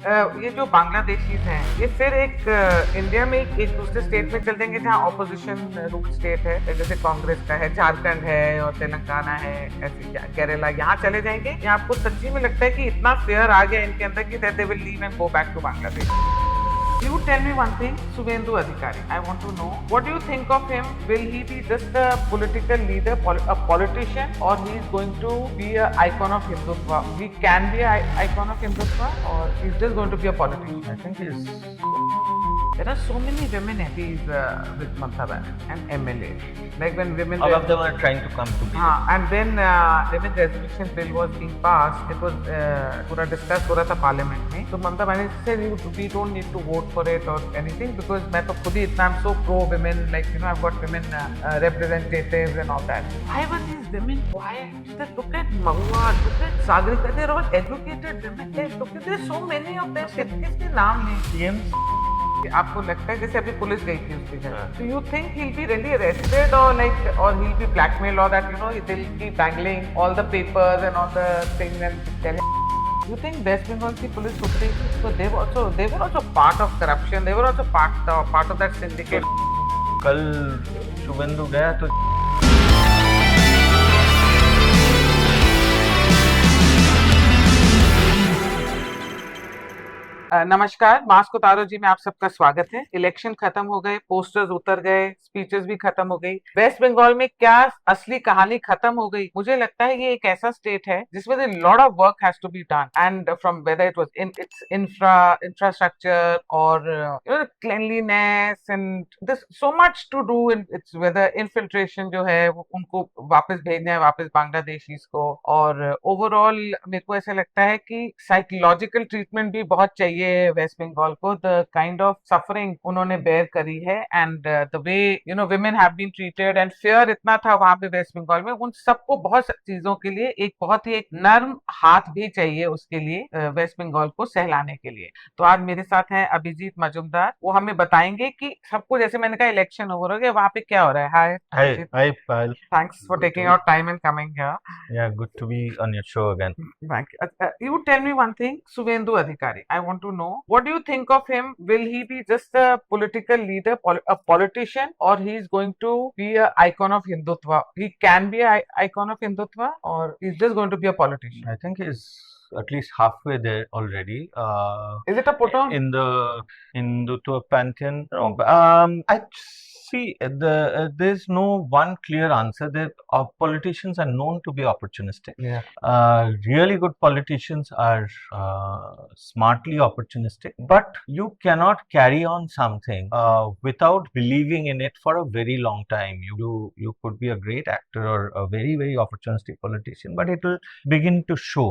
ये जो बांग्लादेशीज हैं ये फिर एक इंडिया में एक दूसरे स्टेट में चल देंगे जहाँ ऑपोजिशन रूल स्टेट है, जैसे कांग्रेस का है, झारखंड है और तेलंगाना है, ऐसे केरला, यहाँ चले जाएंगे या आपको सच्ची में लगता है कि इतना फेयर आ गया इनके अंदर कि they will leave and go back to Bangladesh? You tell me one thing, Subhendu Adhikari. I want to know, what do you think of him? Will he be just a political leader, a politician, or he is going to be an icon of Hindutva? He can be an icon of Hindutva, or he's just going to be a politician? I think he's. There are so many women MPs with Mamata-Abhishek and MLA. Like when women. All of them are trying to come to be. And when women resolution bill was being passed, it was पूरा discuss हो रहा था parliament में. तो Mamata Banerjee said we don't need to vote for it or anything because मैं तो खुद ही इतना I'm so pro women, like I've got women representatives and all that. Why were these women quiet? Look at Mahua, look at Sagarika, they're all educated women. Look at there's so many of them. किसके नाम नहीं? आपको लगता है जैसे अभी police गई थी उसके घर, तो you think he will be really arrested और लाइक और ही विल बी ब्लैकमेल्ड और that they will be bungling all the papers and all the things and telling? You think West Bengal की पुलिस उठ रही थी? So they were also part of corruption, they were also part of that syndicate. कल शुभेंदु गया तो नमस्कार, mask उतारो जी में आप सबका स्वागत है। इलेक्शन खत्म हो गए, पोस्टर्स उतर गए, स्पीचेस भी खत्म हो गई। वेस्ट बंगाल में क्या असली कहानी खत्म हो गई? मुझे लगता है ये एक ऐसा स्टेट है जिसमें a lot of work has to be done, and from whether it was in its infrastructure or cleanliness, and there's so much to do in its whether infiltration जो है वो उनको वापस भेजना है वापस बांग्लादेशीज को, और ओवरऑल मेरे को ऐसा लगता है कि साइकोलॉजिकल ट्रीटमेंट भी बहुत चाहिए वेस्ट बंगाल को। द काइंड ऑफ सफरिंग उन्होंने बेयर करी है and the way women have been treated and fear इतना था वहां पे वेस्ट बंगाल में, उन सबको बहुत चीजों के लिए एक बहुत ही एक नर्म हाथ भी चाहिए उसके लिए वेस्ट बंगाल को सहलाने के लिए। तो आज मेरे साथ हैं अभिजीत मजुमदार, वो हमें बताएंगे कि सब कुछ जैसे मैंने कहा इलेक्शन ओवर हो गया वहां पे क्या हो रहा है। हाय Hi, Pal. Thanks for taking out time and coming here. Yeah, good to be on your show again. Thank you. You tell me one thing, Subhendu Adhikari. I want to know, what do you think of him? Will he be just a political leader, a politician, or he is going to be an icon of Hindutva? He can be an icon of Hindutva, or he's just going to be a politician? I think he's at least halfway there already. Is it a put on? In the Hindutva pantheon. No, I see there's no one clear answer. There politicians are known to be opportunistic. Yeah. Really good politicians are smartly opportunistic, but you cannot carry on something without believing in it for a very long time. You could be a great actor or a very very opportunistic politician, but it will begin to show.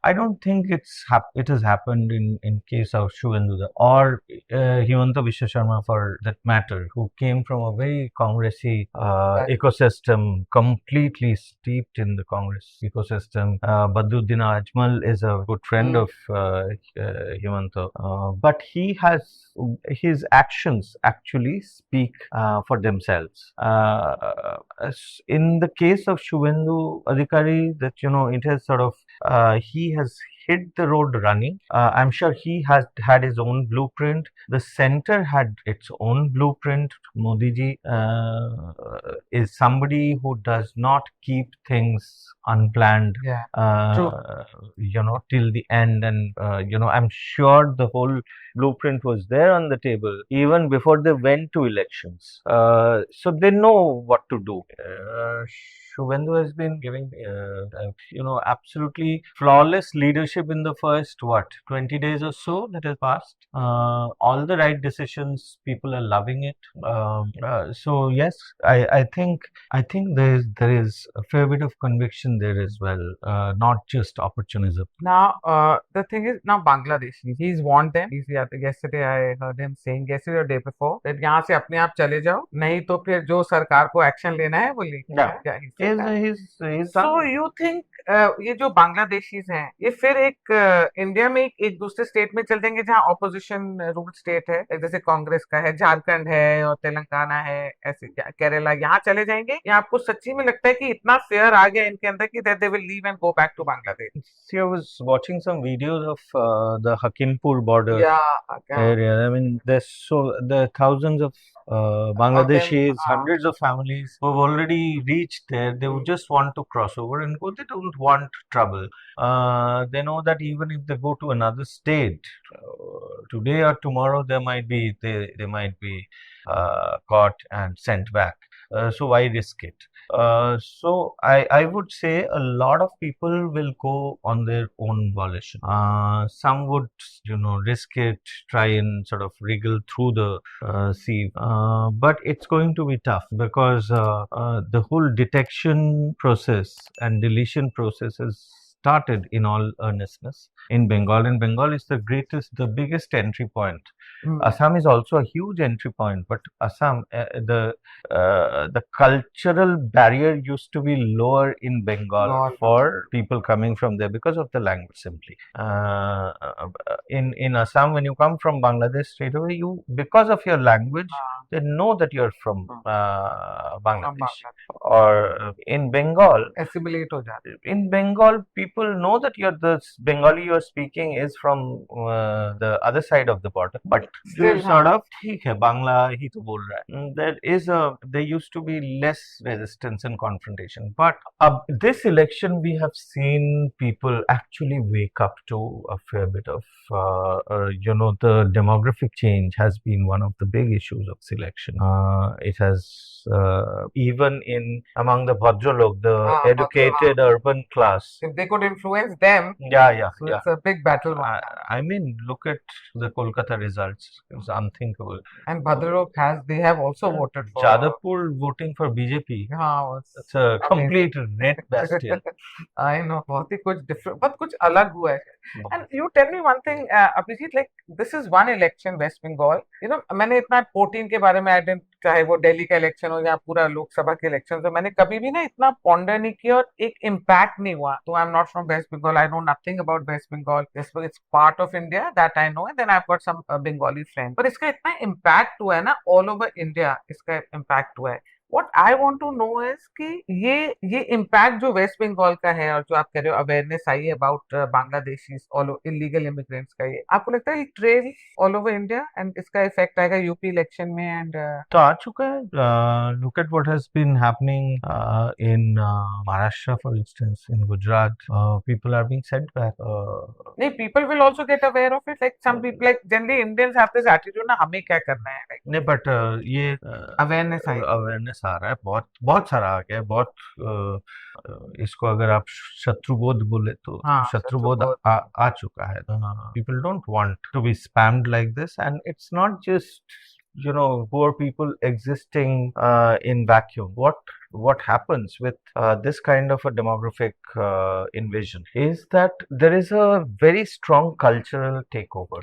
I don't think it has happened in case of Shubhendu or Mamata-Abhishek for that matter, who came from a very Congressy ecosystem, completely steeped in the Congress ecosystem. Badruddin Ajmal is a good friend of Himanta, but his actions actually speak for themselves. In the case of Shubhendu Adhikari, that it has sort of he has hit the road running. I'm sure he has had his own blueprint. The center had its own blueprint. Modi ji is somebody who does not keep things unplanned. Yeah. True. Till the end, and I'm sure the whole blueprint was there on the table even before they went to elections. So they know what to do. Shubhendu has been giving absolutely flawless leadership in the first 20 days or so that has passed. All the right decisions, people are loving it. So yes, I think there is a fair bit of conviction there as well, not just opportunism. Now the thing is, now Bangladesh, he's warned them. Yesterday I heard him saying, yesterday or day before, that यहाँ से अपने आप चले जाओ, नहीं तो फिर जो सरकार को एक्शन लेना है वो लेंगे। He's so done. You think ये जो बांग्लादेशीज हैं ये फिर एक इंडिया में एक दूसरे स्टेट में चल देंगे जहाँ ऑपोजिशन रूल स्टेट है, जैसे कांग्रेस का है, झारखंड है और तेलंगाना है, ऐसे केरला, यहाँ चले जाएंगे, या आपको सच्ची में लगता है कि इतना फेयर आ गया इनके अंदर कि they will leave and go back to Bangladesh? See, I was watching some videos of the Hakimpur border या क्या area. I mean, there are thousands of of them, Bangladeshis, हाँ, hundreds of families who have already reached there. They would just want to cross over and go. They don't want trouble. They know that even if they go to another state, today or tomorrow, they might be caught and sent back. So why risk it? So I would say a lot of people will go on their own volition. Some would, risk it, try and sort of wriggle through the sea. But it's going to be tough because the whole detection process and deletion process is started in all earnestness in Bengal, and Bengal is the biggest entry point. Assam is also a huge entry point, but Assam, the cultural barrier used to be lower in Bengal for people coming from there because of the language simply. In Assam, when you come from Bangladesh straight away, because of your language, they know that you're from Bangladesh. Or in Bengal, assimilate हो जाते हैं. in Bengal, people know that the Bengali you're speaking is from the other side of the border, but Still, sort of ठीक है बांग्ला ही तो बोल रहा है. There used to be less resistance and confrontation, but this election we have seen people actually wake up to a fair bit of the demographic change has been one of the big issues of this election. It has even among the Bhadralok, the educated urban class. If they could influence them, Yeah. it's a big battle. I mean, look at the Kolkata results. It was unthinkable. And Bhadralok they have also voted for. Jadavpur voting for BJP. It's a complete red bastion. I know, बहुत ही कुछ different, बहुत कुछ अलग हुआ है. And you tell me one thing, Abhijit, like this is one election, West Bengal. मैंने इतना 14 के बारे में चाहे वो दिल्ली का इलेक्शन हो या पूरा लोकसभा के इलेक्शन हो, मैंने कभी भी ना इतना पॉन्डर नहीं किया और एक इम्पैक्ट नहीं हुआ. तो I am not from West Bengal, I know nothing about West Bengal. It's part of India that I know, and then I have got some Bengali friend. पर इसका इतना इम्पैक्ट हुआ है ना, ऑल ओवर इंडिया इसका इम्पैक्ट हुआ है. What I want to know is कि ये इम्पैक्ट जो वेस्ट बंगाल का है और जो आप कह रहे हो अवेयरनेस आई है about Bangladeshi all illegal immigrants का, ये आपको लगता है trail all over India and इसका इफेक्ट आएगा यूपी इलेक्शन में? एंड तो आ चुका है. Look at what has been happening in Maharashtra, for instance, in Gujarat. People are being sent back. नहीं, people will also get aware of it. Like some people, like generally Indians have this attitude ना हमें क्या करना है. Like, नहीं, but ये awareness आ रहा है, बहुत बहुत सारा आ गया है. इसको अगर आप शत्रुबोध बोले तो शत्रुबोध आ चुका है. People don't want to be spammed like this, and it's not just poor people existing in vacuum. What happens with this kind of a demographic invasion is that there is a very strong cultural takeover.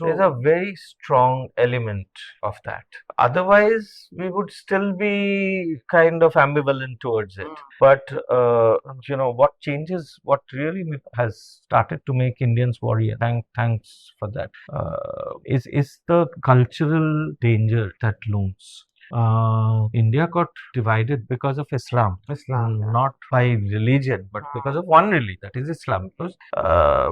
There's a very strong element of that. Otherwise, we would still be kind of ambivalent towards it. But what really has started to make Indians worry, thanks for that, is the cultural danger that looms. India got divided because of Islam, not by religion, but because of one religion, that is Islam. Because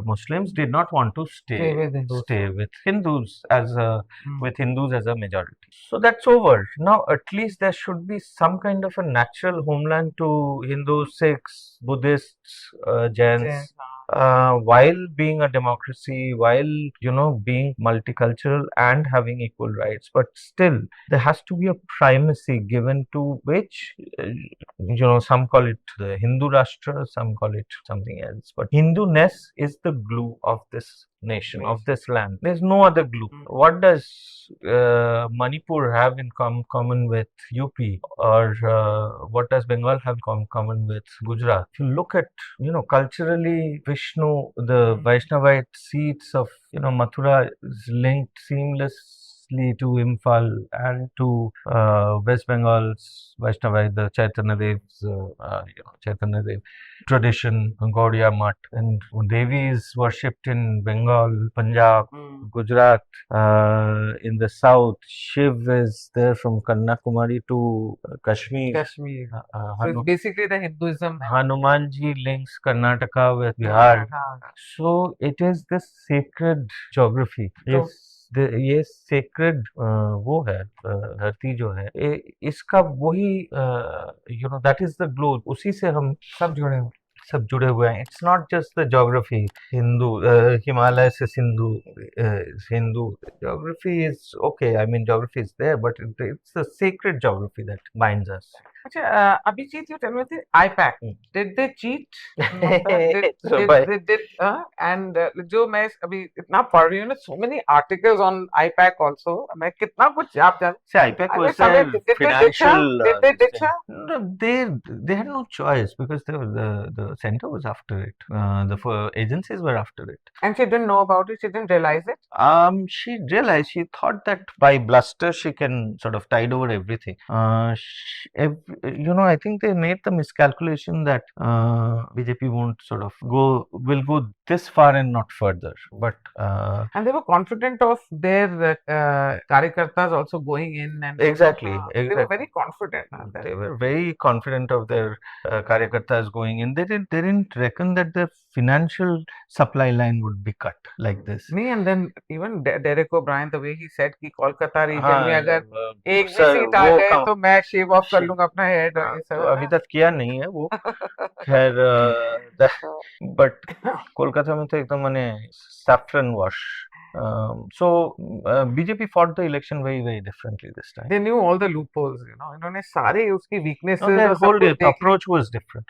Muslims did not want to stay with Hindus as a majority. So that's over. Now at least there should be some kind of a natural homeland to Hindus, Sikhs, Buddhists, Jains. While being a democracy, while being multicultural and having equal rights, but still there has to be a primacy given to which some call it the Hindu Rashtra, some call it something else, but Hindu-ness is the glue of this nation, of this land. There's no other glue. What does Manipur have in common with UP, or what does Bengal have in common with Gujarat? If you look at culturally, Vishnu, the Vaishnavite seeds of Mathura is linked seamlessly closely to Imphal and to West Bengal's Vaishnava, the Chaitanya Dev's, Chaitanya Dev tradition, Gaudiya Mutt, and Devi is worshipped in Bengal, Punjab, Gujarat, in the south. Shiv is there from Kanyakumari to Kashmir. Kashmir. So it's basically the Hinduism. Hanumanji links Karnataka with Bihar. So it is this sacred geography. तो ये sacred वो है धरती जो है इसका वही that is the globe. उसी से हम सब जुड़े हुए हैं. It's not just the geography. Himalaya से Hindu geography is okay. I mean, geography is there, but it's the sacred geography that binds us. अच्छा, Abhijit, you tell me the IPAC. Did they cheat? And जो मैं अभी इतना पढ़ रही हूँ ना, so many articles on IPAC also. मैं कितना कुछ आप जान. See, IPAC was a financial. Did they ditch her? No, they had no choice because the center was after it. The agencies were after it. And she didn't know about it. She didn't realize it. She realized. She thought that by bluster she can sort of tide over everything. I think they made the miscalculation that BJP won't sort of will go this far and not further. But and they were confident of their karyakartas also going in and exactly. They were very confident. They were very confident of their karyakartas going in. They didn't reckon that the financial supply line would be cut like this. And then even Derek O'Brien, the way he said कि Kolkata region में अगर एक भी seat आ गए तो मैं shave off कर लूंगा अपना head. तो अभी तक किया नहीं है वो. खैर but कोलकाता में तो एकदम माने saffron wash. So BJP fought the election very, very differently this time. They knew all the loopholes, इन्होंने सारे उसकी weaknesses. Their whole approach was different.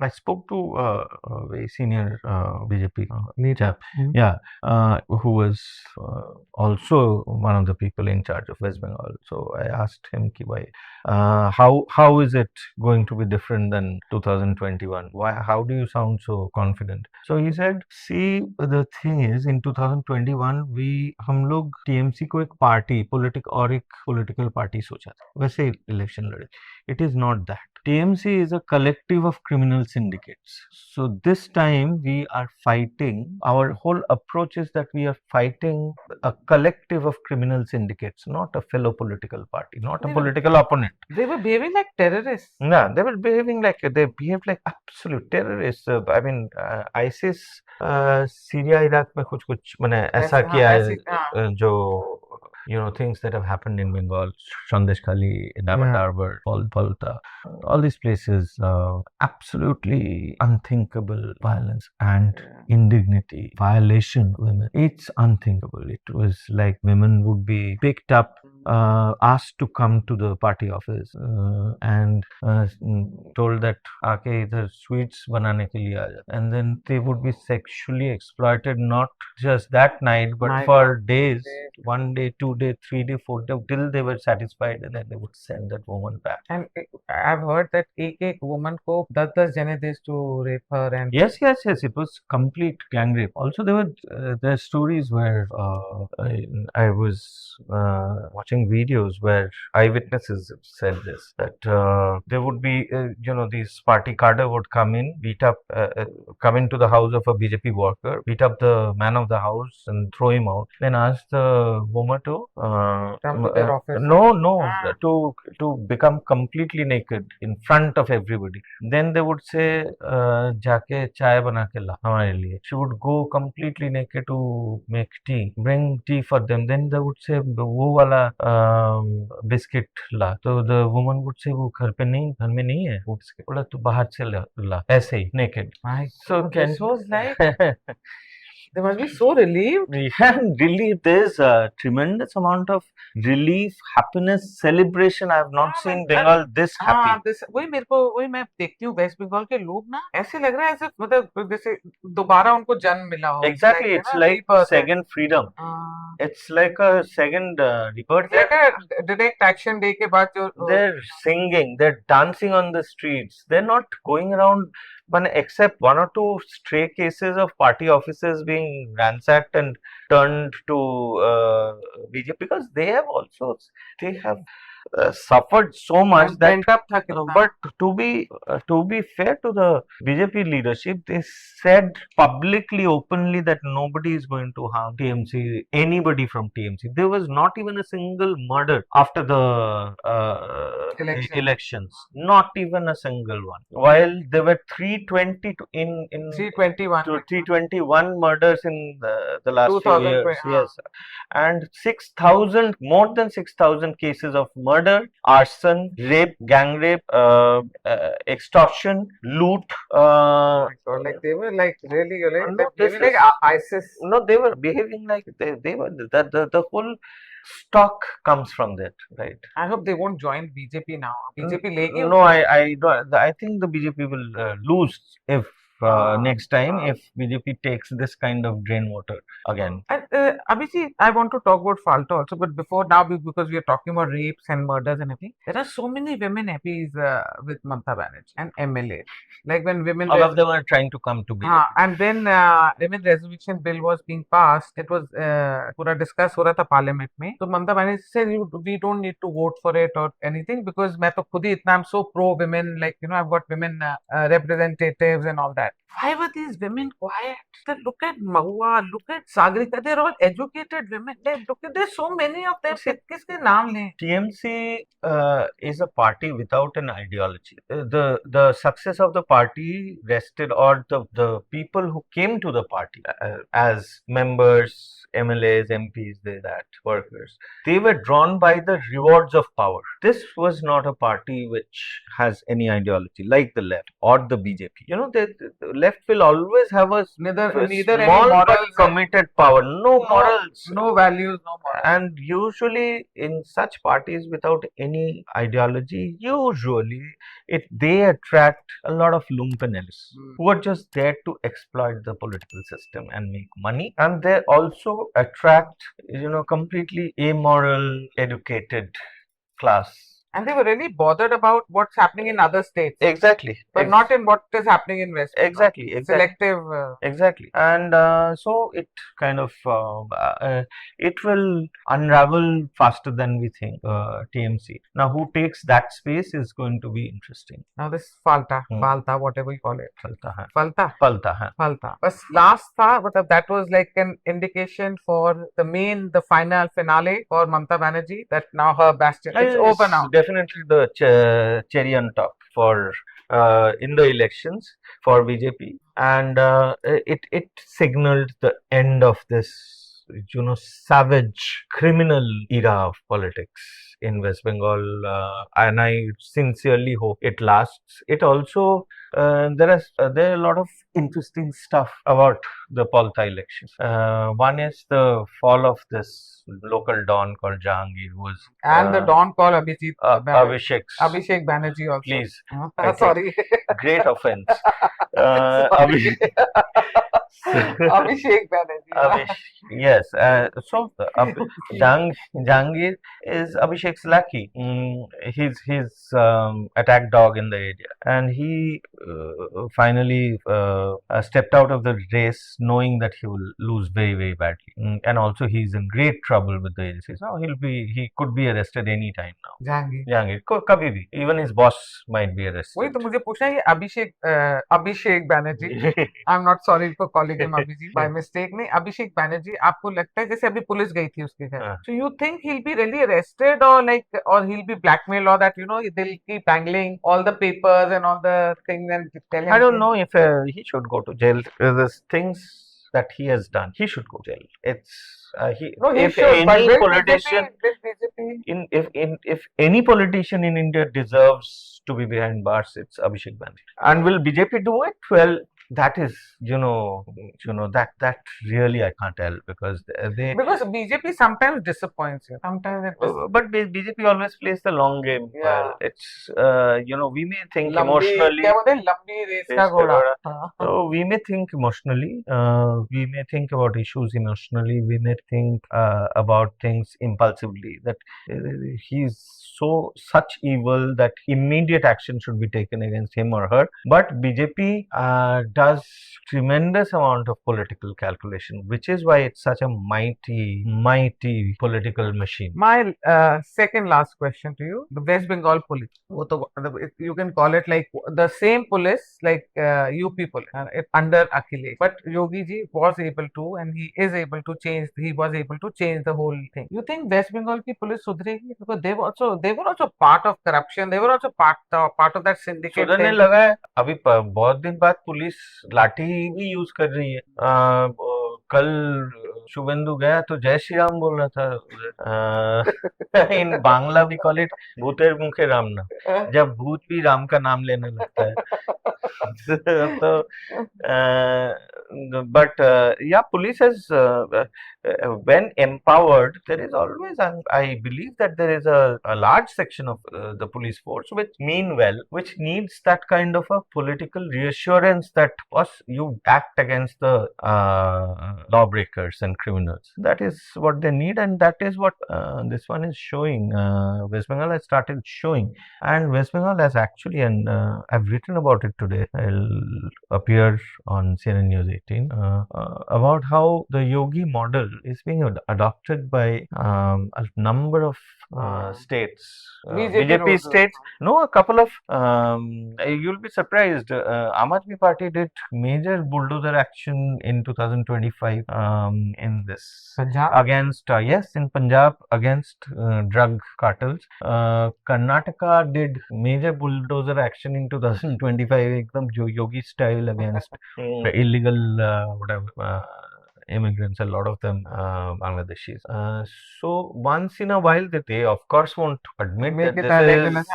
I spoke to a very senior BJP chap, who was also one of the people in charge of West Bengal. So I asked him, how is it going to be different than 2021? How do you sound so confident? So he said, see, the thing is, in 2021 हम लोग TMC को एक party political party सोचा था, वैसे election लड़े. It is not that. TMC is a collective of criminal syndicates. So this time we are fighting, our whole approach is that we are fighting a collective of criminal syndicates, not a fellow political party, not a political opponent. They were behaving like terrorists. No, they behaved like absolute terrorists. I mean, ISIS, Syria, Iraq में कुछ मैंने ऐसा किया है जो things that have happened in Bengal, Sandeshkhali, Diamond Harbour, Polta, all these places, absolutely unthinkable violence and indignity, violation of women. It's unthinkable. It was like women would be picked up, asked to come to the party office and told that आके इधर sweets बनाने के लिए आ जा. And then they would be sexually exploited, not just that night, but for days, 1 day, 2 day, 3 day, 4 day, till they were satisfied, and then they would send that woman back. And I've heard that एक woman को 10 जने they used to rape her. And yes, it was complete gang rape. Also, there were stories where I was watching videos where eyewitnesses said this, that there would be these party cadre would come into the house of a BJP worker, beat up the man of the house and throw him out, then ask the woman to come to their office. To become completely naked in front of everybody. Then they would say जाके चाय बना के ला हमारे लिए. She would go completely naked to make tea, bring tea for them. Then they would say वो वाला biscuit La. So the woman would say वो घर में नहीं है वो biscuit. बोला तो बाहर से ला ऐसे ही naked. So this was like they must be so relieved. Yeah, relief. There's a tremendous amount of relief, happiness, celebration. I have not seen Bengal this happy. वही मैं देखती हूँ वेस्ट बंगाल के लोग ना ऐसे लग रहा है ऐसे मतलब जैसे दोबारा उनको जन्म मिला हो. Exactly, it's like second freedom. It's like a second rebirth. Like a direct action day के बाद जो they're singing, they're dancing on the streets. They're not going around But except one or two stray cases of party offices being ransacked and turned to BJP, because they have suffered so much And that pent up tha kitna. but to be fair to the BJP leadership, they said publicly, openly, that nobody is going to harm TMC, anybody from TMC. There was not even a single murder after the elections, not even a single one. While there were 320 in 321. 321 murders in the last few 2020, years, yes, and 6,000, more than 6,000 cases of murder, arson, rape, gang rape, extortion, loot. So like they were like really, No, they this were like is ISIS. no, they were behaving like they were the whole stock comes from that, right? I hope they won't join BJP now. BJP legi No, I don't. I think the BJP will lose if next time if BJP takes this kind of drain water again. And Abhijit, I want to talk about Falta also, but before now, because we are talking about rapes and murders and everything, there are so many women MPs with Mamata Banerjee and MLA. Like when women, All of them are trying to come to BJP. and when women reservation bill was being passed, it was पूरा discuss हो रहा था parliament में. So Mamata Banerjee said, we don't need to vote for it or anything because मैं तो खुद ही इतना I'm so pro women, like I've got women representatives and all that. Why were these women quiet? Look at Mahua, look at Sagarika, they're all educated women. There's so many of them. किसके नाम लें? TMC is a party without an ideology. The success of the party rested, or the people who came to the party as members, MLAs, MPs, workers, they were drawn by the rewards of power. This was not a party which has any ideology like the left or the BJP. The left will always have a neither small any but morals, committed power, no morals, no values, no morals. and usually in such parties without any ideology, usually they attract a lot of lumpenels who are just there to exploit the political system and make money, and they also attract completely amoral, educated class. And they were really bothered about what's happening in other states. Exactly. But not in what is happening in West. Exactly. Selective. Exactly. And so it kind of, it will unravel faster than we think, TMC. Now, who takes that space is going to be interesting. Now this Falta, whatever you call it. Falta. But last tha, that was like an indication for the final finale for Mamata Banerjee, that now her bastion, it's over now. Definitely the cherry on top for in the elections for BJP, and it signaled the end of this savage criminal era of politics in West Bengal, and I sincerely hope it lasts. It also there are a lot of interesting stuff about the Palta elections. One is the fall of this local don called Jahangir, who was and the don called Abhijit Abhishek Banerjee also. Please, sorry, great offense. Abhishek Banerjee. Yes. So Jahangir is Abhishek's lackey. He's his attack dog in the area, and he finally stepped out of the race, knowing that he will lose very, very badly. And also, he's in great trouble with the agencies. Now he could be arrested any time now. Jahangir, kabhi bhi. Even his boss might be arrested. वही तो मुझे पूछा ये अभिषेक Banerjee. I'm not sorry for calling him Abhijit by mistake. नहीं, अभिषेक बैनर्जी, आपको लगता है जैसे अभी पुलिस गई थी उसके घर, so you think he'll be really arrested or he'll be blackmailed, or that they'll keep dangling all the papers and all the things and tell him? I don't know if he should go to jail. There's things that he has done. He should go to jail. If any politician if any politician in India deserves to be behind bars, it's Abhishek Banerjee. And will BJP do it? Well, that is, that really I can't tell, because they Because BJP sometimes disappoints you. Sometimes it is but BJP always plays the long game well. yeah It's we may think लंबी क्या emotionally. बोलते हैं लंबी race का Yes, घोड़ा Kagora. हाँ So we may think emotionally, we may think about issues emotionally, we may think about things impulsively, that uh, he's such evil that immediate action should be taken against him or her. But BJP does tremendous amount of political calculation, which is why it's such a mighty political machine. My second last question to you, the West Bengal police. वो तो you can call it like the same police like UP police under Akhilesh. But Yogi ji was able to, and he is able to change. He was able to change the whole thing. You think West Bengal की police सुधरेगी? Because they were also part of corruption. They were also part of that syndicate सुधरने thing. लगा है अभी। बहुत दिन बाद police लाठी भी यूज कर रही है। कल शुभेंदु गया तो जय श्री राम बोल रहा था। इन बांग्ला वी कॉल इट भूतेर मुखे राम नाम, जब भूत भी राम का नाम लेने लगता है। तो but yeah, police has when empowered, there is always, and I believe that there is a large section of the police force which mean well, which needs that kind of a political reassurance that you act against the lawbreakers and criminals. That is what they need, and that is what this one is showing. West Bengal has started showing, and West Bengal has actually, and I've written about it today. I'll appear on CNN News 18 about how the Yogi model is being adopted by a number of states, BJP states. No, a couple of. You'll be surprised. Aam Aadmi Party did major bulldozer action in 2025 in this Punjab? Against yes, in Punjab against drug cartels. Karnataka did major bulldozer action in 2025, एकदम Yogi style against illegal whatever immigrants, a lot of them Bangladeshis. So once in a while they of course won't admit Make that it a this regular, is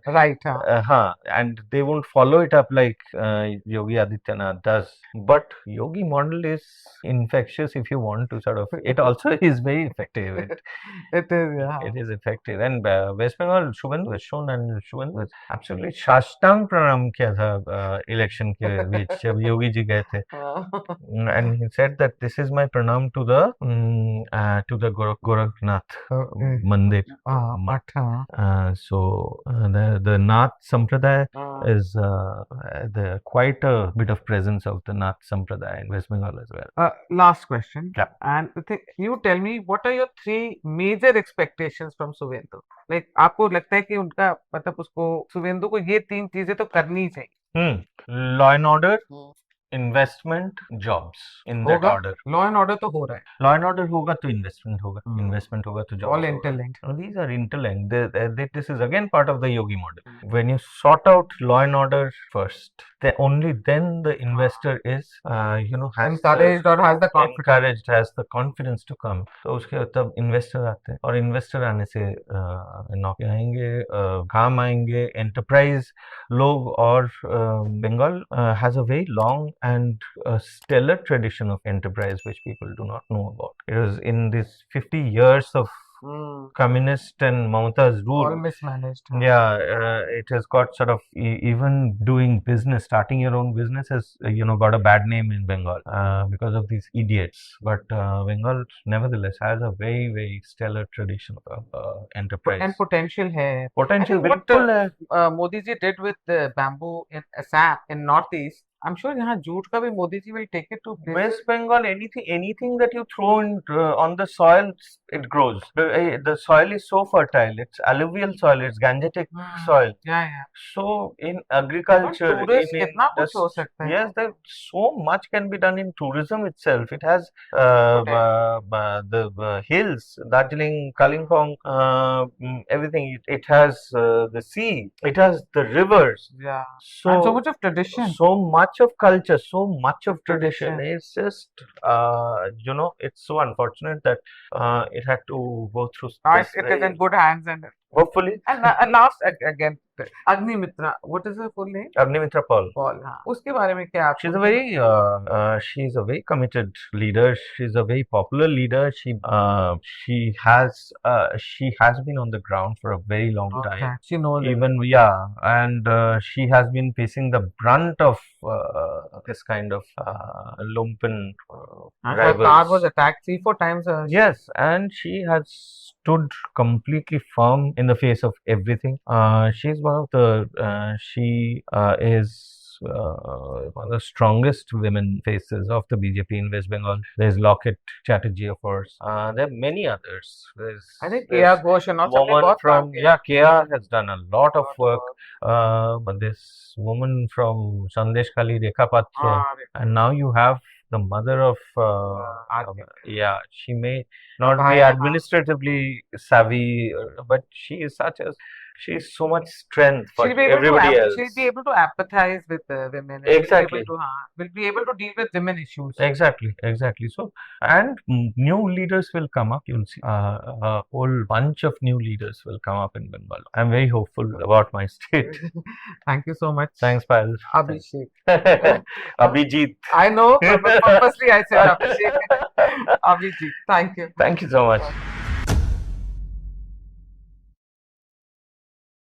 right. and they won't follow it up like Yogi Adityanath does. But Yogi model is infectious if you want to sort of. It also is very effective. It is, yeah. It is effective. And West Bengal, Shubhendu has shown, and Shubhendu has absolutely साष्टांग प्रणाम किया था election के बीच जब योगी जी गए थे, and he said that this is my pranam to the Gorakhnath Mandir. So the Nath Sampradaya is quite a bit of presence of the Nath Sampradaya in West Bengal as well. Last question. Yeah. And you tell me, what are your three major expectations from Suvendu? Like आपको लगता है कि उनका मतलब उसको सुवेंदु को ये तीन चीजें तो करनी ही चाहिए। Law and order, investment, jobs, in that order. Law and order तो हो रहा है, लॉ एंड ऑर्डर होगा तो इन्वेस्टमेंट होगा, इन्वेस्टमेंट होगा तो all jobs interlinked. These are interlinked. This is again part of the yogi model. When you sort out law and order first, only then the investor is has encouraged or has the confidence. encouraged, has the confidence to come. तो उसके तब investor आते हैं, और investor आने से नौकरी आएंगे, काम आएंगे, एंटरप्राइज लोग। और Bengal has a very long and stellar tradition of enterprise which people do not know about. It was in these 50 years of communist and Mamata's rule. All mismanaged. Yeah, it has got sort of even doing business, starting your own business has got a bad name in Bengal because of these idiots. But Bengal nevertheless has a very very stellar tradition of enterprise and potential hai. Potential बिल्कुल है। Modi ji did with the bamboo in Assam in Northeast. I'm sure यहाँ jute का भी Modi ji will take it to places. West Bengal, anything that you throw in on the soil, it grows. The soil is so fertile. It's alluvial soil. It's Gangetic soil. Yeah. So in agriculture, कितना कुछ हो सकता है। Yes, there so much can be done in tourism itself. It has the hills, Darjeeling, Kalimpong, everything. It has the sea. It has the rivers. Yeah. And so much of tradition. So much of culture, so much of tradition. It's just it's so unfortunate that it had to go through this. It is in good hands, and Hopefully. And last again, Agnimitra. What is her full name? Agnimitra Paul. Paul. हाँ. उसके बारे में क्या She's आपको? she's a very committed leader. She's a very popular leader. She has been on the ground for a very long Okay. time. She knows it. Even yeah, and she has been facing the brunt of this kind of lumpen And her car was rivals. attacked 3-4 times. Yes, and she has stood completely firm in the face of everything. She's one of the she is one of the strongest women faces of the BJP in West Bengal. There's Locket Chatterjee, of course. There are many others. I think There's Kia Ghosh and all. सबने woman बहुत काम from किया. Kia has done a lot of work. But this woman from Sandesh Kali Rekha Patra, हाँ, and now you have the mother of Aarti. yeah, she may not be Bhai, हाँ. administratively savvy, but she is so much strength for She'll be able to everybody else. she'll be able to empathize with women. And Exactly. will be able to deal with women issues. Exactly, exactly. So, and new leaders will come up. You'll see a whole bunch of new leaders will come up in Bengal. I'm very hopeful about my state. Thank you so much. Thanks, pal. Abhishek. Abhijit. I know, but purposely I said Abhishek. Abhijit. Thank you. Thank you so much.